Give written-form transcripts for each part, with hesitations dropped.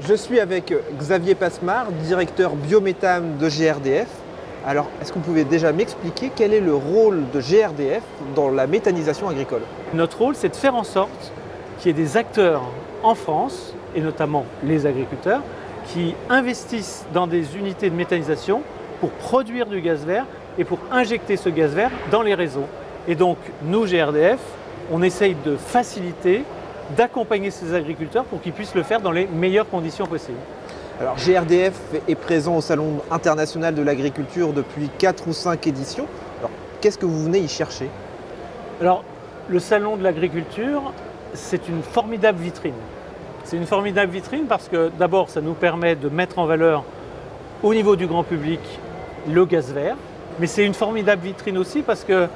Je suis avec Xavier Passemard, directeur biométhane de GRDF. Alors, est-ce que vous pouvez déjà m'expliquer quel est le rôle de GRDF dans la méthanisation agricole? Notre rôle, c'est de faire en sorte qu'il y ait des acteurs en France, et notamment les agriculteurs, qui investissent dans des unités de méthanisation pour produire du gaz vert et pour injecter ce gaz vert dans les réseaux. Et donc, nous, GRDF, on essaye de faciliter, d'accompagner ces agriculteurs pour qu'ils puissent le faire dans les meilleures conditions possibles. Alors, GRDF est présent au Salon international de l'agriculture depuis 4 ou 5 éditions. Alors, qu'est-ce que vous venez y chercher? Alors, le Salon de l'agriculture, c'est une formidable vitrine. C'est une formidable vitrine parce que d'abord, ça nous permet de mettre en valeur au niveau du grand public le gaz vert, mais c'est une formidable vitrine aussi parce que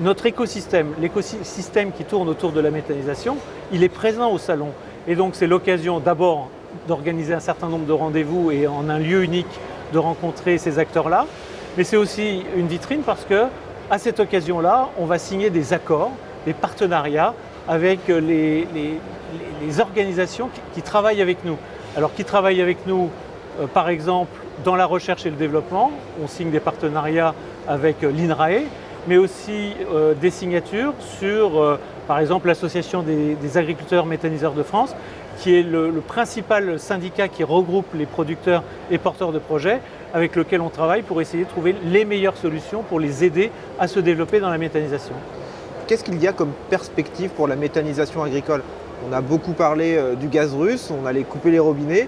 notre écosystème, l'écosystème qui tourne autour de la méthanisation, il est présent au salon. Et donc c'est l'occasion d'abord d'organiser un certain nombre de rendez-vous et en un lieu unique de rencontrer ces acteurs-là. Mais c'est aussi une vitrine parce que à cette occasion-là, on va signer des accords, des partenariats avec les organisations qui travaillent avec nous. Alors qui travaillent avec nous, par exemple, dans la recherche et le développement, on signe des partenariats avec l'INRAE, mais aussi des signatures sur, par exemple, l'Association des agriculteurs méthaniseurs de France, qui est le principal syndicat qui regroupe les producteurs et porteurs de projets, avec lequel on travaille pour essayer de trouver les meilleures solutions pour les aider à se développer dans la méthanisation. Qu'est-ce qu'il y a comme perspective pour la méthanisation agricole? On a beaucoup parlé du gaz russe, on allait couper les robinets.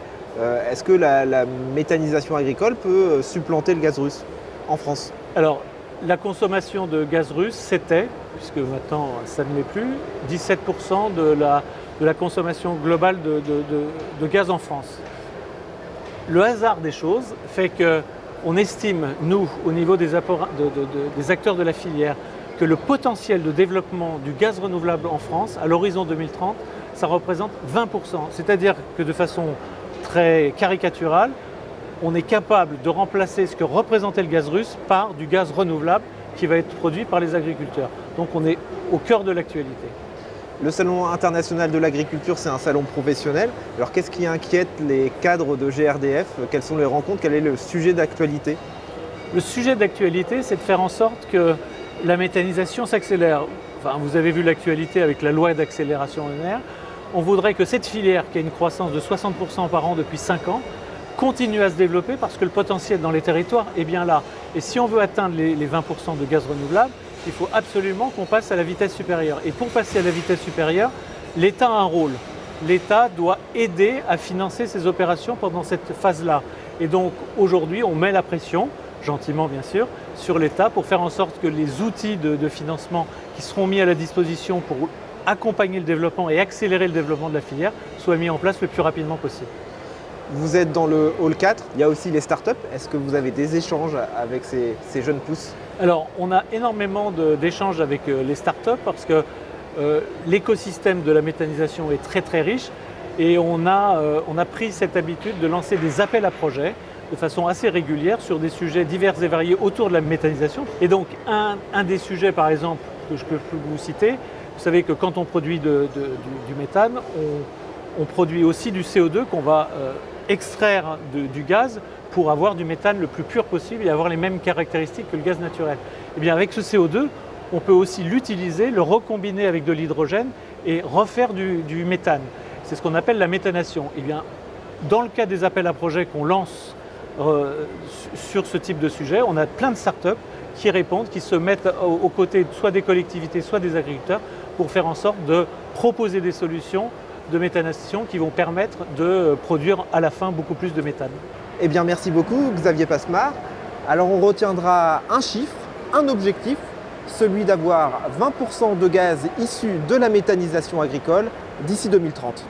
Est-ce que la méthanisation agricole peut supplanter le gaz russe en France? Alors, la consommation de gaz russe, c'était, puisque maintenant ça ne l'est plus, 17% de la consommation globale de gaz en France. Le hasard des choses fait qu'on estime, nous, au niveau des acteurs de la filière, que le potentiel de développement du gaz renouvelable en France, à l'horizon 2030, ça représente 20%. C'est-à-dire que de façon très caricaturale, on est capable de remplacer ce que représentait le gaz russe par du gaz renouvelable qui va être produit par les agriculteurs. Donc on est au cœur de l'actualité. Le Salon international de l'agriculture, c'est un salon professionnel. Alors qu'est-ce qui inquiète les cadres de GRDF? Quelles sont les rencontres? Quel est le sujet d'actualité? Le sujet d'actualité, c'est de faire en sorte que la méthanisation s'accélère. Enfin, vous avez vu l'actualité avec la loi d'accélération linéaire. On voudrait que cette filière, qui a une croissance de 60% par an depuis 5 ans, continue à se développer parce que le potentiel dans les territoires est bien là. Et si on veut atteindre les 20% de gaz renouvelable, il faut absolument qu'on passe à la vitesse supérieure. Et pour passer à la vitesse supérieure, l'État a un rôle. L'État doit aider à financer ces opérations pendant cette phase-là. Et donc aujourd'hui, on met la pression, gentiment bien sûr, sur l'État pour faire en sorte que les outils de financement qui seront mis à la disposition pour accompagner le développement et accélérer le développement de la filière soient mis en place le plus rapidement possible. Vous êtes dans le hall 4, il y a aussi les startups. Est-ce que vous avez des échanges avec ces jeunes pousses? Alors, on a énormément d'échanges avec les startups parce que l'écosystème de la méthanisation est très très riche et on a pris cette habitude de lancer des appels à projets de façon assez régulière sur des sujets divers et variés autour de la méthanisation. Et donc, un des sujets, par exemple, que je peux vous citer, vous savez que quand on produit du méthane, on produit aussi du CO2 qu'on va extraire du gaz pour avoir du méthane le plus pur possible et avoir les mêmes caractéristiques que le gaz naturel. Et bien avec ce CO2, on peut aussi l'utiliser, le recombiner avec de l'hydrogène et refaire du méthane. C'est ce qu'on appelle la méthanation. Et bien, dans le cas des appels à projets qu'on lance sur ce type de sujet, on a plein de startups qui répondent, qui se mettent aux côtés soit des collectivités, soit des agriculteurs pour faire en sorte de proposer des solutions de méthanisation qui vont permettre de produire à la fin beaucoup plus de méthane. Eh bien, merci beaucoup Xavier Passemard. Alors on retiendra un chiffre, un objectif, celui d'avoir 20% de gaz issu de la méthanisation agricole d'ici 2030.